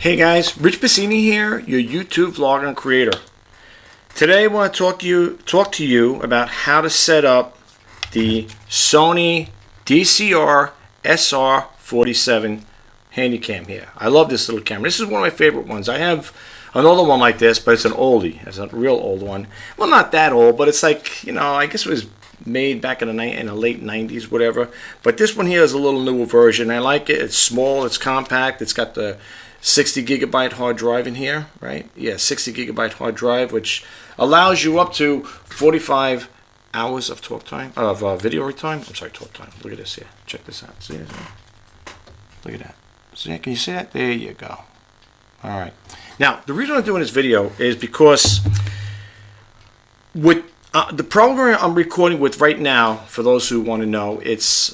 Hey guys, Rich Bassini here, your YouTube vlogger and creator. Today I want to talk to you about how to set up the Sony DCR-SR47 Handycam here. I love this little camera. This is one of my favorite ones. I have another one like this, but it's an oldie. It's a real old one. Well, not that old, but it's like, you know, I guess it was made back in the late 90s, whatever. But this one here is a little newer version. I like it. It's small, it's compact, it's got the 60 gigabyte hard drive in here, right? Yeah, 60 gigabyte hard drive, which allows you up to 45 hours of talk time, video time. I'm sorry, talk time. Look at this here. Check this out. See this? Look at that. See, can you see that? There you go. All right. Now, the reason I'm doing this video is because with the program I'm recording with right now, for those who want to know, it's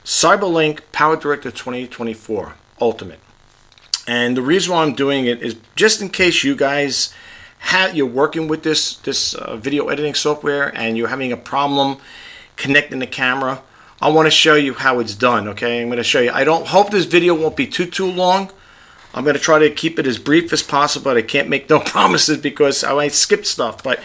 Cyberlink Powerdirector 2024 Ultimate. And the reason why I'm doing it is just in case you guys you're working with this video editing software and you're having a problem connecting the camera. I want to show you how it's done. Okay, I'm going to show you. I don't hope this video won't be too long. I'm going to try to keep it as brief as possible. I can't make no promises because I might skip stuff. But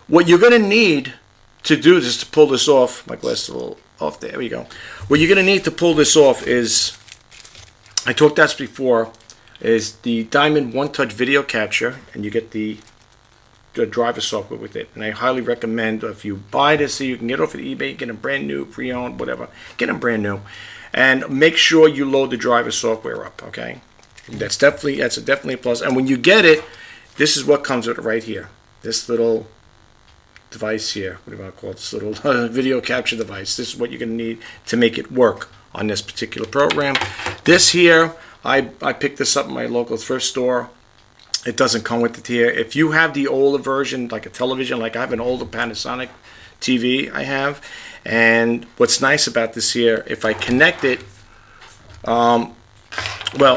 what you're going to need to do this, to pull this off, my glass is a little off there. There we go. What you're going to need to pull this off is, I talked about this before, is the Diamond One Touch video capture, and you get the driver software with it. And I highly recommend, if you buy this, so you can get it off of eBay, get them brand new, pre-owned, whatever, get them brand new, and make sure you load the driver software up. Okay, that's definitely a plus. And when you get it, this is what comes with it right here. This little device here. What do you want to call it? This little video capture device. This is what you're going to need to make it work on this particular program. This here, I picked this up in my local thrift store. It doesn't come with it here. If you have the older version, like a television, like I have an older Panasonic TV I have, and what's nice about this here, if I connect it, well,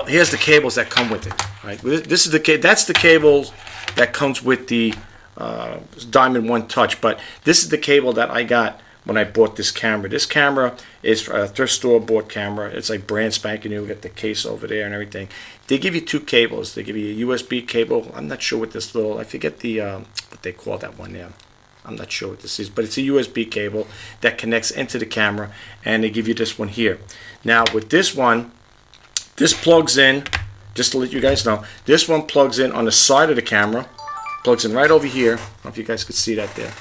here's the cables that come with it. Right? This is that's the cable that comes with the Diamond One Touch, but this is the cable that I got when I bought this camera. This camera is a thrift store bought camera. It's like brand spanking new. Got the case over there and everything. They give you two cables. They give you a USB cable. I'm not sure what this little, I forget the what they call that one there. I'm not sure what this is, but it's a USB cable that connects into the camera, and they give you this one here. Now with this one, this plugs in, just to let you guys know, this one plugs in on the side of the camera, plugs in right over here. I don't know if you guys could see that there.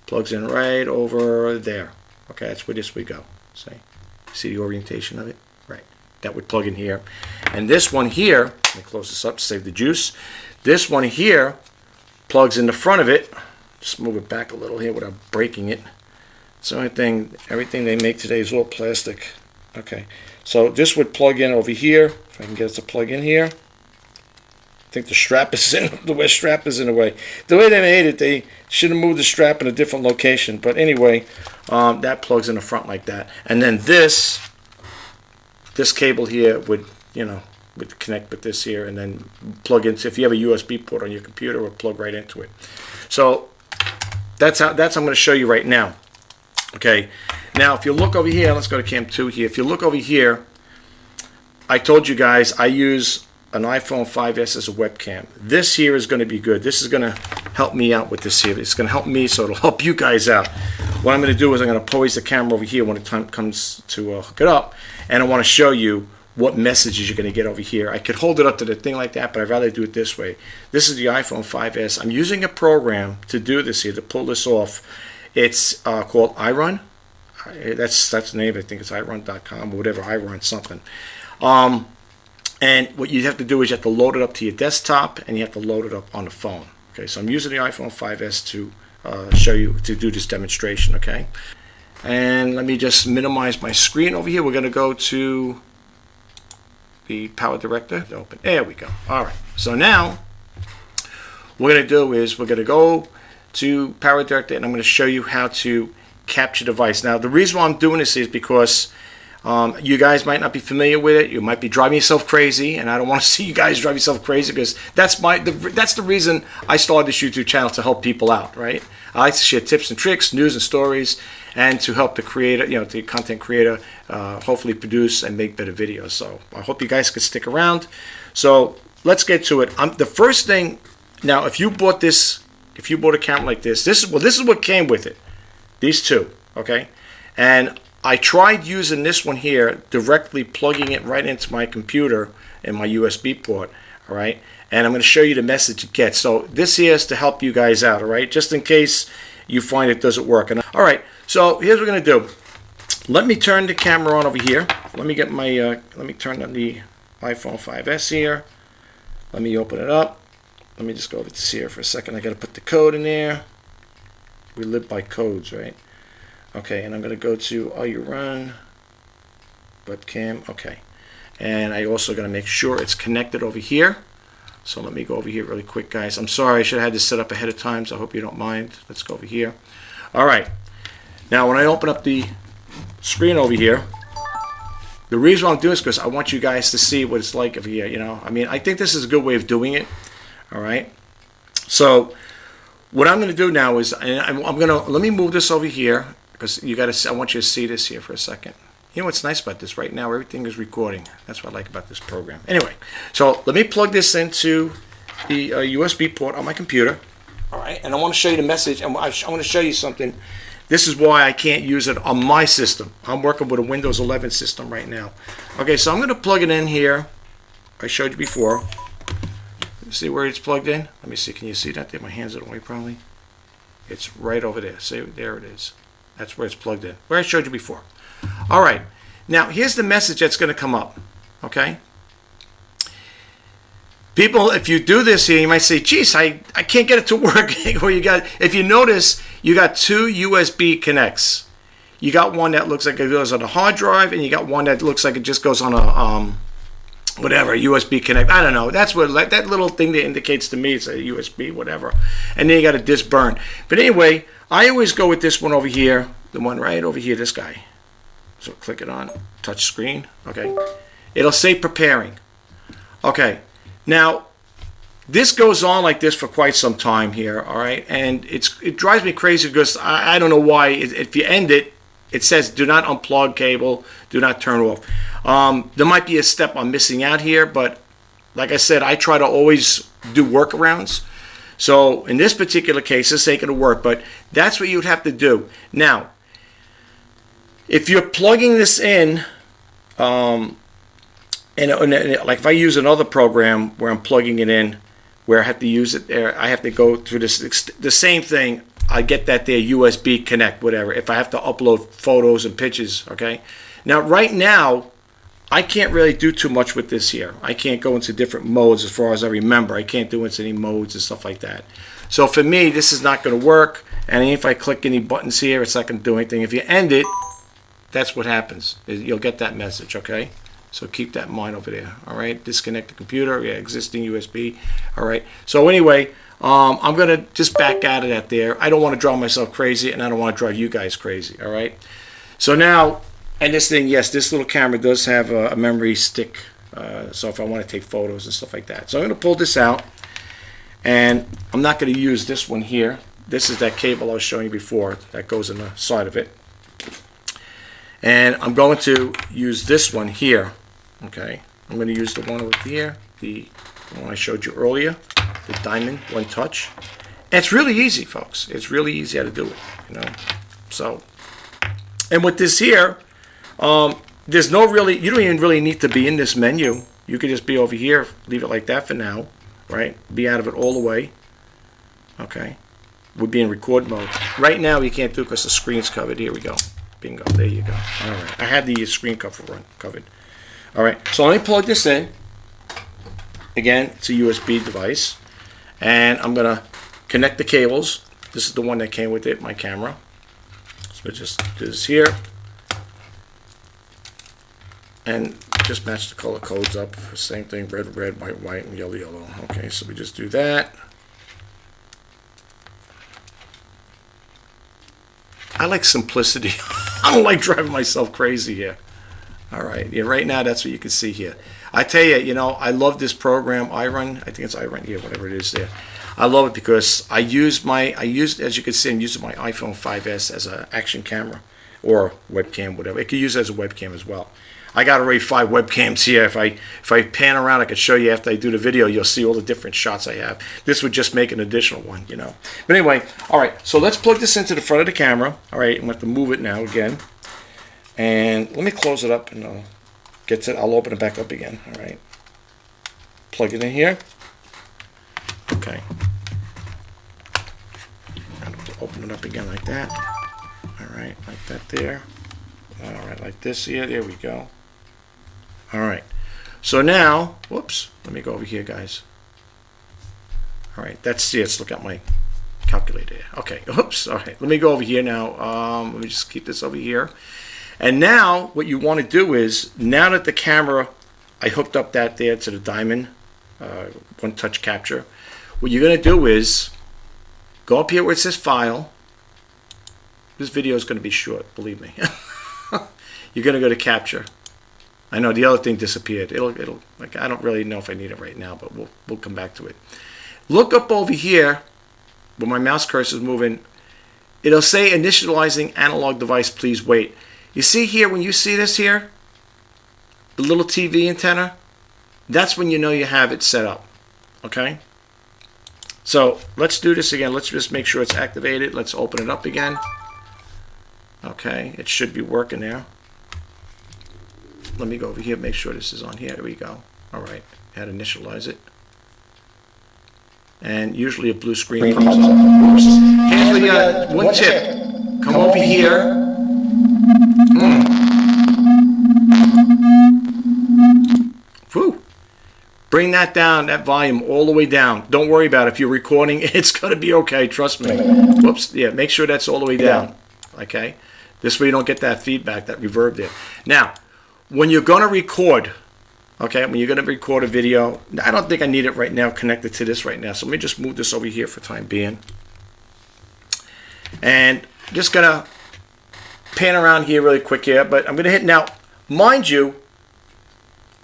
Plugs in right over there. Okay, that's where this would go. See the orientation of it? Right. That would plug in here. And this one here, let me close this up to save the juice. This one here plugs in the front of it. Just move it back a little here without breaking it. It's the only thing, everything they make today is all plastic. Okay, so this would plug in over here. If I can get it to plug in here. I think the strap is in, the strap is in the way. The way they made it, they should have moved the strap in a different location. But anyway, that plugs in the front like that. And then this cable here would connect with this here and then plug into, if you have a USB port on your computer, it would plug right into it. So that's I'm going to show you right now. Okay, now if you look over here, let's go to cam 2 here. If you look over here, I told you guys I use an iPhone 5S as a webcam. This here is going to be good. This is going to help me out with this here. It's going to help me, so it'll help you guys out. What I'm going to do is I'm going to poise the camera over here when the time comes to hook it up, and I want to show you what messages you're going to get over here. I could hold it up to the thing like that, but I'd rather do it this way. This is the iPhone 5S. I'm using a program to do this here, to pull this off. It's called iRun. That's the name. I think it's iRun.com or whatever, iRun something. And what you have to do is you have to load it up to your desktop, and you have to load it up on the phone. Okay, so I'm using the iPhone 5S to show you, to do this demonstration. Okay, and let me just minimize my screen over here. We're going to go to the Powerdirector. Open. There we go. All right. So now what we're going to do is we're going to go to Powerdirector, and I'm going to show you how to capture device. Now the reason why I'm doing this is because you guys might not be familiar with it. You might be driving yourself crazy, and I don't want to see you guys drive yourself crazy, because that's the reason I started this YouTube channel, to help people out, right? I like to share tips and tricks, news and stories, and to help the creator, the content creator, hopefully produce and make better videos. So I hope you guys could stick around. So let's get to it. The first thing, now if you bought this, if you bought a camera like this, this is what came with it. These two, okay? And I tried using this one here, directly plugging it right into my computer and my USB port, all right? And I'm going to show you the message it gets. So this here is to help you guys out, all right? Just in case you find it doesn't work. All right, so here's what we're going to do. Let me turn the camera on over here. Let me get my, let me turn on the iPhone 5S here. Let me open it up. Let me just go over this here for a second. I got to put the code in there. We live by codes, right? Okay, and I'm going to go to Are You Run? Webcam, okay. And I also got to make sure it's connected over here. So let me go over here really quick, guys. I'm sorry, I should have had this set up ahead of time, so I hope you don't mind. Let's go over here. All right. Now, when I open up the screen over here, the reason I'm doing this is because I want you guys to see what it's like over here, you know. I mean, I think this is a good way of doing it, all right? So what I'm going to do now is I'm going to, let me move this over here because you got to, I want you to see this here for a second. You know what's nice about this? Right now, everything is recording. That's what I like about this program. Anyway, so let me plug this into the USB port on my computer. All right, and I want to show you the message, and I want to show you something. This is why I can't use it on my system. I'm working with a Windows 11 system right now. Okay, so I'm going to plug it in here. I showed you before. See where it's plugged in? Let me see. Can you see that? There, my hands are away probably. It's right over there. See, there it is. That's where it's plugged in. Where I showed you before. All right. Now, here's the message that's going to come up. Okay? People, if you do this here, you might say, geez, I can't get it to work. Well, if you notice, you got two USB connects. You got one that looks like it goes on a hard drive, and you got one that looks like it just goes on a whatever, USB connect. I don't know. That's what that little thing that indicates to me it's a USB, whatever. And then you got a disk burn. But anyway, I always go with this one over here, the one right over here, this guy. So click it on touch screen. Okay, it'll say preparing. Okay, now this goes on like this for quite some time here. All right, and it drives me crazy because I don't know why. If you end it, it says do not unplug cable, do not turn off. There might be a step I'm missing out here, but like I said, I try to always do workarounds. So in this particular case, this ain't going to work, but that's what you'd have to do. Now, if you're plugging this in, and like if I use another program where I'm plugging it in, where I have to use it there, I have to go through the same thing. I get that there, USB connect, whatever, if I have to upload photos and pictures, okay? Now, right now, I can't really do too much with this here. I can't go into different modes as far as I remember. I can't do into any modes and stuff like that. So for me, this is not going to work. And if I click any buttons here, it's not going to do anything. If you end it, that's what happens. You'll get that message, okay? So keep that in mind over there, all right? Disconnect the computer, yeah, existing USB, all right? So anyway, I'm going to just back out of that there. I don't want to drive myself crazy, and I don't want to drive you guys crazy, all right? So now, and this thing, yes, this little camera does have a memory stick, so if I want to take photos and stuff like that. So I'm going to pull this out, and I'm not going to use this one here. This is that cable I was showing you before that goes in the side of it. And I'm going to use this one here, okay? I'm going to use the one over here, the one I showed you earlier, the diamond one touch. And it's really easy, folks. It's really easy how to do it, you know? So, and with this here, there's no really, you don't even really need to be in this menu. You could just be over here, leave it like that for now, right? Be out of it all the way, okay? We'd be in record mode. Right now, you can't do it because the screen's covered. Here we go. Bingo. There you go. All right. I had the screen covered. All right. So let me plug this in. Again, it's a USB device. And I'm going to connect the cables. This is the one that came with it, my camera. So just do this here. And just match the color codes up. Same thing, red, red, white, white, and yellow, yellow. Okay, so we just do that. I like simplicity. I don't like driving myself crazy here. All right, yeah, right now that's what you can see here. I tell you, you know, I love this program, iRun. I think it's iRun, yeah, whatever it is there. I love it because as you can see, I'm using my iPhone 5S as an action camera or webcam, whatever. It could use it as a webcam as well. I got already 5 webcams here. If I pan around, I could show you after I do the video. You'll see all the different shots I have. This would just make an additional one, you know. But anyway, all right. So let's plug this into the front of the camera. All right, I'm going to have to move it now again. And let me close it up, and I'll open it back up again. All right. Plug it in here. Okay. Open it up again like that. All right, like that there. All right, like this here. There we go. All right. So now, whoops. Let me go over here, guys. All right, let's look at my calculator. Okay, oops. All right, let me go over here now. Let me just keep this over here. And now, what you want to do is, now that the camera, I hooked up that there to the diamond, one-touch capture. What you're going to do is go up here where it says File. This video is going to be short, believe me. You're going to go to Capture. I know the other thing disappeared. It'll like, I don't really know if I need it right now, but we'll come back to it. Look up over here where my mouse cursor is moving. It'll say initializing analog device, please wait. You see here, when you see this here, the little TV antenna, that's when you know you have it set up. Okay? So let's do this again. Let's just make sure it's activated. Let's open it up again. Okay, it should be working there. Let me go over here, make sure this is on here. There we go. All right, had to initialize it. And usually a blue screen comes up. Oops. Here's the one tip. Come over here. Whew. Bring that down, that volume all the way down. Don't worry about it. If you're recording, it's going to be okay. Trust me. Whoops. Yeah, make sure that's all the way down. Okay? This way you don't get that feedback, that reverb there. Now, when you're going to record, okay, when you're going to record a video, I don't think I need it right now connected to this right now. So let me just move this over here for time being. And just going to pan around here really quick here. But I'm going to hit now. Mind you,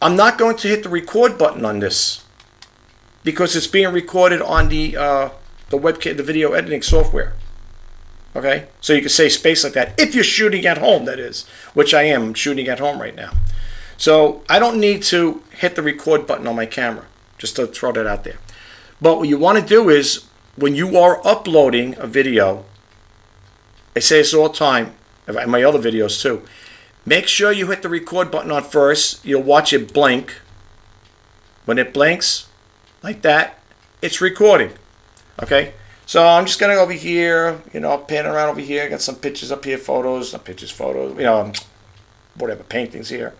I'm not going to hit the record button on this because it's being recorded on the webcam, the video editing software. Okay, so you can say space like that if you're shooting at home, that is, which I am. I'm shooting at home right now. So I don't need to hit the record button on my camera, just to throw that out there. But what you want to do is, when you are uploading a video, I say this all the time, in my other videos too, make sure you hit the record button on first. You'll watch it blink. When it blinks, like that, it's recording. Okay? So I'm just going to go over here, pan around over here. Got some pictures up here, photos, not pictures, photos, whatever, paintings here.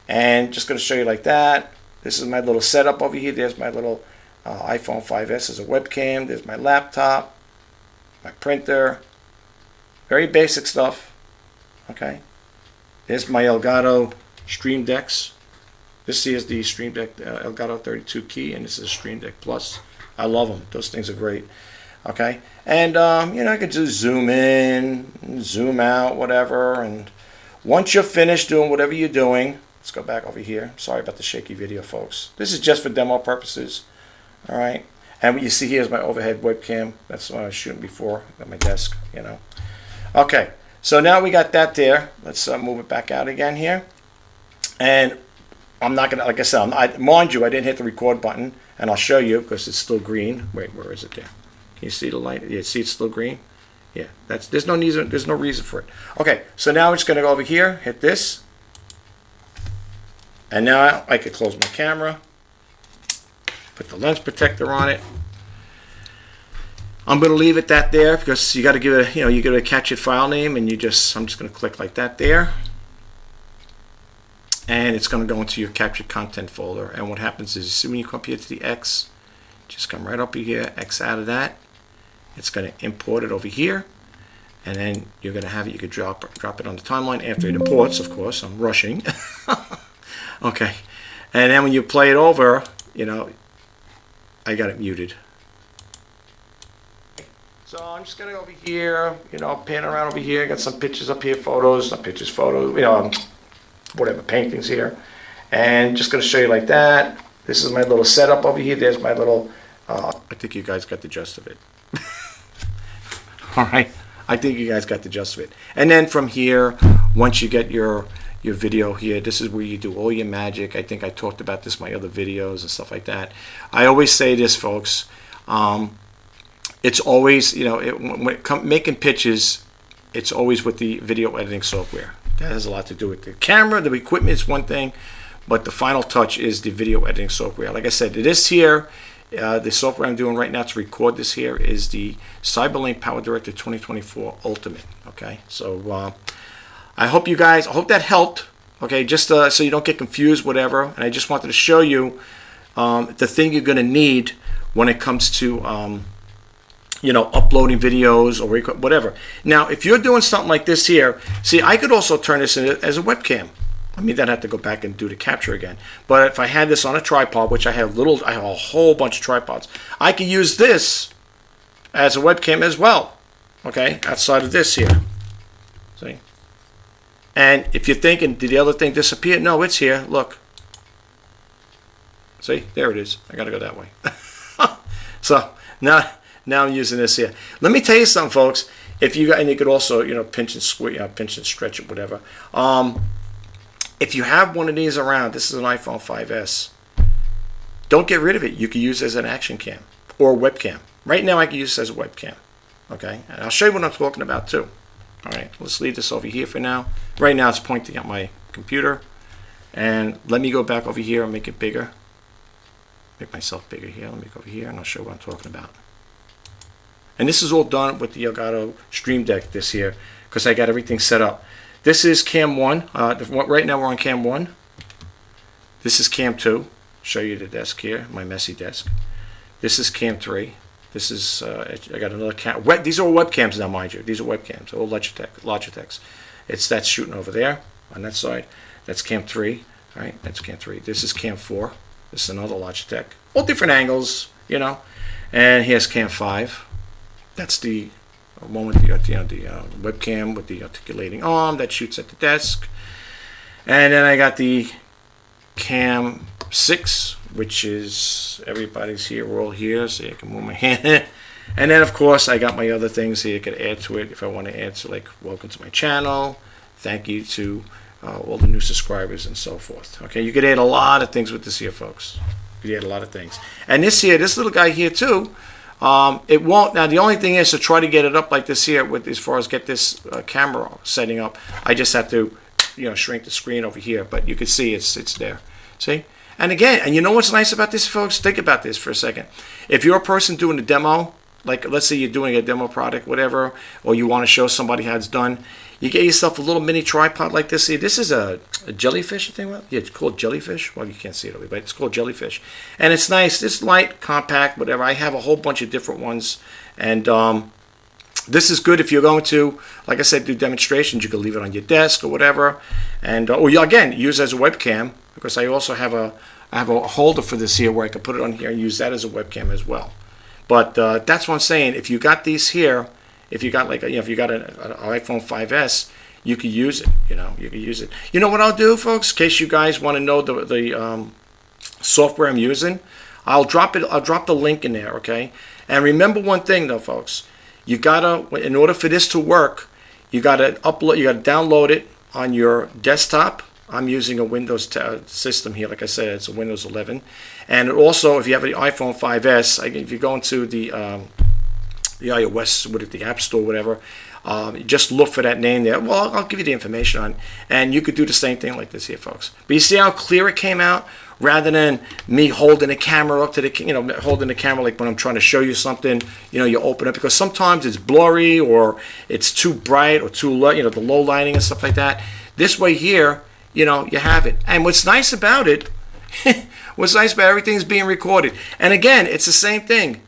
And just going to show you like that. This is my little setup over here. There's my little iPhone 5S as a webcam. There's my laptop, my printer. Very basic stuff. Okay. There's my Elgato Stream Decks. This is the Stream Deck Elgato 32 key, and this is a Stream Deck Plus. I love them. Those things are great. Okay, and I could just zoom in, zoom out, whatever. And once you're finished doing whatever you're doing, let's go back over here. Sorry about the shaky video, folks. This is just for demo purposes. All right, and what you see here is my overhead webcam. That's what I was shooting before at my desk. Okay, so now we got that there. Let's move it back out again here. And I'm not gonna, like I said, mind you, I didn't hit the record button, and I'll show you because it's still green. Wait, where is it there? Can you see the light? Yeah, see it's still green? Yeah, there's no reason for it. Okay, so now we're just gonna go over here, hit this. And now I could close my camera, put the lens protector on it. I'm gonna leave it that there because you gotta give it a, you gotta catch it file name, and I'm just gonna click like that there. And it's gonna go into your captured content folder. And what happens is, you see when you come up here to the X, just come right up here, X out of that. It's going to import it over here, and then you're going to have it. You could drop it on the timeline after it imports. Of course, I'm rushing. Okay, and then when you play it over, I got it muted. So I'm just going to go over here, pan around over here. I got some pictures up here, photos, not pictures, photos, whatever, paintings here, and just going to show you like that. This is my little setup over here. There's my little. I think you guys got the gist of it. All right, I think you guys got the gist of it. And then from here, once you get your your video here. This is where you do all your magic. I think I talked about this in my other videos and stuff like that. I always say this, folks. It's always, you know, when it comes making pictures, it's always with the video editing software. That has a lot to do with the camera. The equipment is one thing, but the final touch is the video editing software. Like I said, this here, the software I'm doing right now to record this here is the Cyberlink Powerdirector 2024 Ultimate. Okay, so I hope you guys, I hope that helped. Okay, just so you don't get confused, whatever. And I just wanted to show you the thing you're going to need when it comes to you know, uploading videos or whatever. Now, if you're doing something like this here, see, I could also turn this in as a webcam. I mean, then I have to go back and do the capture again. But if I had this on a tripod, which I have a whole bunch of tripods, I could use this as a webcam as well. Okay, outside of this here. See? And if you're thinking, did the other thing disappear? No, it's here. Look. See, there it is. I gotta go that way. So now I'm using this here. Let me tell you something, folks. If you got, and you could also, you know, pinch and squeeze, pinch and stretch it, whatever. If you have one of these around, this is an iPhone 5S. Don't get rid of it. You can use it as an action cam or a webcam. Right now, I can use this as a webcam. Okay, and I'll show you what I'm talking about too. All right, let's leave this over here for now. Right now, it's pointing at my computer, and let me go back over here and make it bigger. Make myself bigger here. Let me go over here, and I'll show you what I'm talking about. And this is all done with the Elgato Stream Deck this here, because I got everything set up. This is cam 1. Right now we're on cam 1. This is cam 2. Show you the desk here, my messy desk. This is cam 3. This is, I got another cam. These are all webcams now, mind you. These are webcams, all Logitechs. That's shooting over there on that side. That's cam 3. All right, that's cam 3. This is cam 4. This is another Logitech. All different angles, you know. And here's cam 5. That's the one with the webcam with the articulating arm that shoots at the desk. And then I got the cam 6, which is everybody's here. We're all here, so I can move my hand. And then, of course, I got my other things here. I could add to it if I want to add to, like, welcome to my channel. Thank you to all the new subscribers and so forth. Okay, you could add a lot of things with this here, folks. You could add a lot of things. And this here, this little guy here, too. It won't. Now, the only thing is to try to get it up like this here, with as far as get this camera setting up, I just have to, you know, shrink the screen over here. But you can see it's there. See? And again, and you know what's nice about this, folks? Think about this for a second. If you're a person doing a demo, like let's say you're doing a demo product, whatever, or you want to show somebody how it's done, you get yourself a little mini tripod like this. See, this is a jellyfish thing. Well, yeah, it's called jellyfish. Well, you can't see it over, but it's called jellyfish. And it's nice. It's light, compact, whatever. I have a whole bunch of different ones. And this is good if you're going to, like I said, do demonstrations. You can leave it on your desk or whatever. And or you, again, use it as a webcam, because I also have a holder for this here where I can put it on here and use that as a webcam as well. But that's what I'm saying. If you got these here, if you got like if you got an iPhone 5S, you could use it. You know, you could use it. You know what I'll do, folks? In case you guys want to know the software I'm using, I'll drop it. I'll drop the link in there. Okay. And remember one thing though, folks. You gotta, in order for this to work, you gotta upload. You gotta download it on your desktop. I'm using a Windows system here. Like I said, it's a Windows 11. And also, if you have an iPhone 5S, if you go into the iOS, with it, the App Store, whatever, just look for that name there. Well, I'll give you the information on, and you could do the same thing like this here, folks. But you see how clear it came out, rather than me holding the camera up to the, holding the camera like when I'm trying to show you something. You open it, because sometimes it's blurry or it's too bright or too low, the low lighting and stuff like that. This way here, you have it. And what's nice about it, what's nice about everything's being recorded. And again, it's the same thing.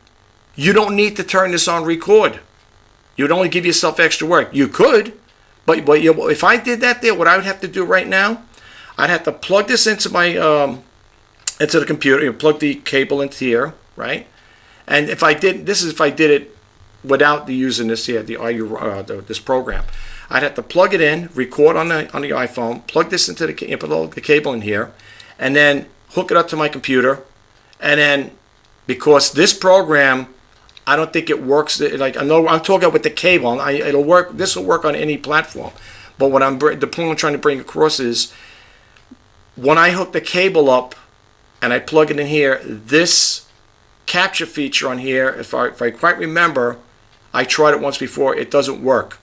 You don't need to turn this on record. You would only give yourself extra work. You could, but if I did that there, what I would have to do right now, I'd have to plug this into my into the computer. Plug the cable into here, right? And if I did, this is if I did it without using this here, this program. I'd have to plug it in, record on the iPhone, plug this into the cable in here, and then hook it up to my computer. And then, because this program, I don't think it works. Like I'm talking with the cable. It'll work. This will work on any platform. But what the point I'm trying to bring across is when I hook the cable up and I plug it in here, this capture feature on here, if I quite remember, I tried it once before, it doesn't work.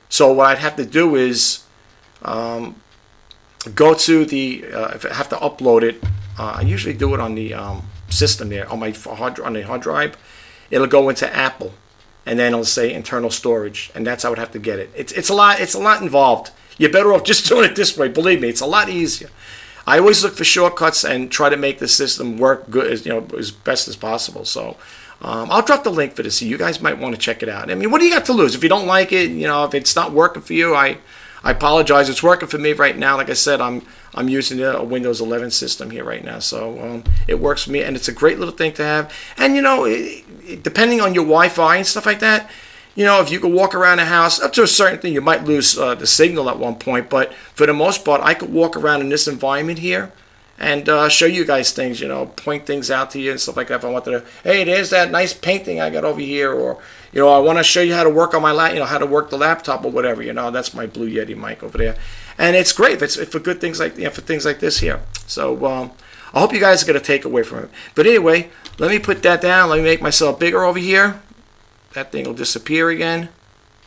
So what I'd have to do is go to the, if I have to upload it, I usually do it on the system there, on the hard drive. It'll go into Apple, and then it'll say internal storage, and that's how I'd have to get it. It's a lot involved. You're better off just doing it this way. Believe me, it's a lot easier. I always look for shortcuts and try to make the system work good, as best as possible. So I'll drop the link for this. So you guys might want to check it out. I mean, what do you got to lose? If you don't like it, if it's not working for you, I apologize. It's working for me right now. Like I said, I'm using a Windows 11 system here right now, so it works for me, and it's a great little thing to have. And depending on your Wi-Fi and stuff like that, if you could walk around the house up to a certain thing, you might lose the signal at one point. But for the most part, I could walk around in this environment here and show you guys things, point things out to you and stuff like that. If I wanted to, hey, there's that nice painting I got over here, or I want to show you how to work on my how to work the laptop or whatever. That's my Blue Yeti mic over there, and it's great. It's for good things like for things like this here. So I hope you guys are gonna take away from it. But anyway, let me put that down. Let me make myself bigger over here. That thing will disappear again.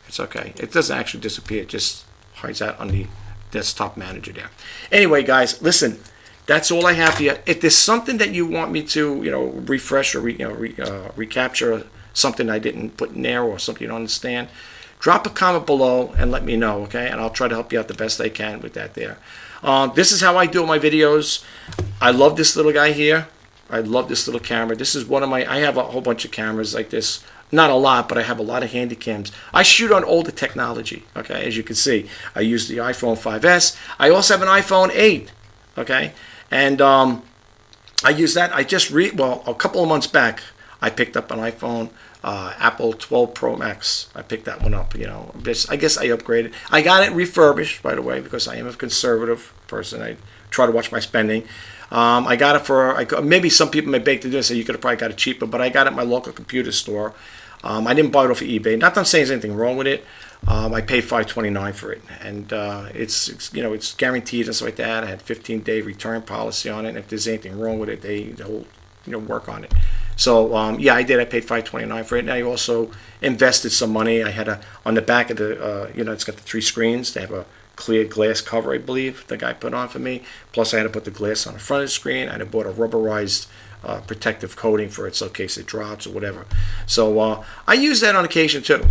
It's okay. It doesn't actually disappear. It just hides out on the desktop manager there. Anyway, guys, listen. That's all I have for you. If there's something that you want me to, refresh or recapture something I didn't put in there or something you don't understand, drop a comment below and let me know, okay? And I'll try to help you out the best I can with that there. This is how I do my videos. I love this little guy here. I love this little camera. This is one of I have a whole bunch of cameras like this. Not a lot, but I have a lot of Handycams. I shoot on older technology, okay? As you can see, I use the iPhone 5S. I also have an iPhone 8, okay? And I use that. I just a couple of months back, I picked up an iPhone, Apple 12 Pro Max. I picked that one up. I guess I upgraded. I got it refurbished, by the way, because I am a conservative person. I try to watch my spending. I got it for maybe some people may beg to do and say you could have probably got it cheaper, but I got it at my local computer store. I didn't buy it off of eBay. Not that I'm saying there's anything wrong with it. I paid $529 for it, and it's guaranteed and stuff like that. I had 15-day return policy on it, and if there's anything wrong with it, they'll work on it. So yeah, I did. I paid $529 for it, and I also invested some money. I had on the back of the it's got the 3 screens. They have a clear glass cover, I believe, the guy put on for me. Plus, I had to put the glass on the front of the screen. I had bought a rubberized protective coating for it, so in case it drops or whatever. So I use that on occasion too.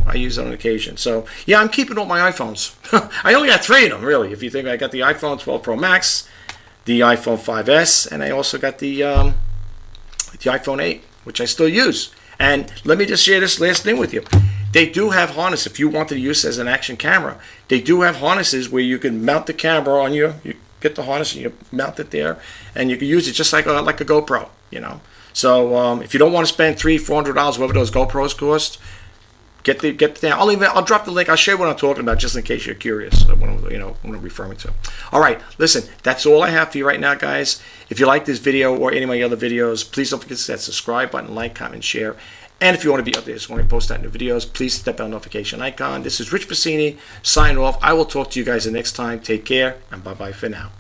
So yeah, I'm keeping all my iPhones. I only got 3 of them, really. If you think, I got the iPhone 12 Pro Max, the iPhone 5S, and I also got the iPhone 8, which I still use. And let me just share this last thing with you. They do have harnesses. If you wanted to use it as an action camera, they do have harnesses where you can mount the camera on you get the harness and you mount it there, and you can use it just like a GoPro. So if you don't want to spend $300-400, whatever those GoPros cost, get the thing. I'll drop the link. I'll show you what I'm talking about, just in case you're curious. What I'm referring to. All right, listen. That's all I have for you right now, guys. If you like this video or any of my other videos, please don't forget to hit that subscribe button, like, comment, share. And if you want to be updated when I post out new videos, please hit that bell notification icon. This is Rich Bassini signing off. I will talk to you guys the next time. Take care, and bye-bye for now.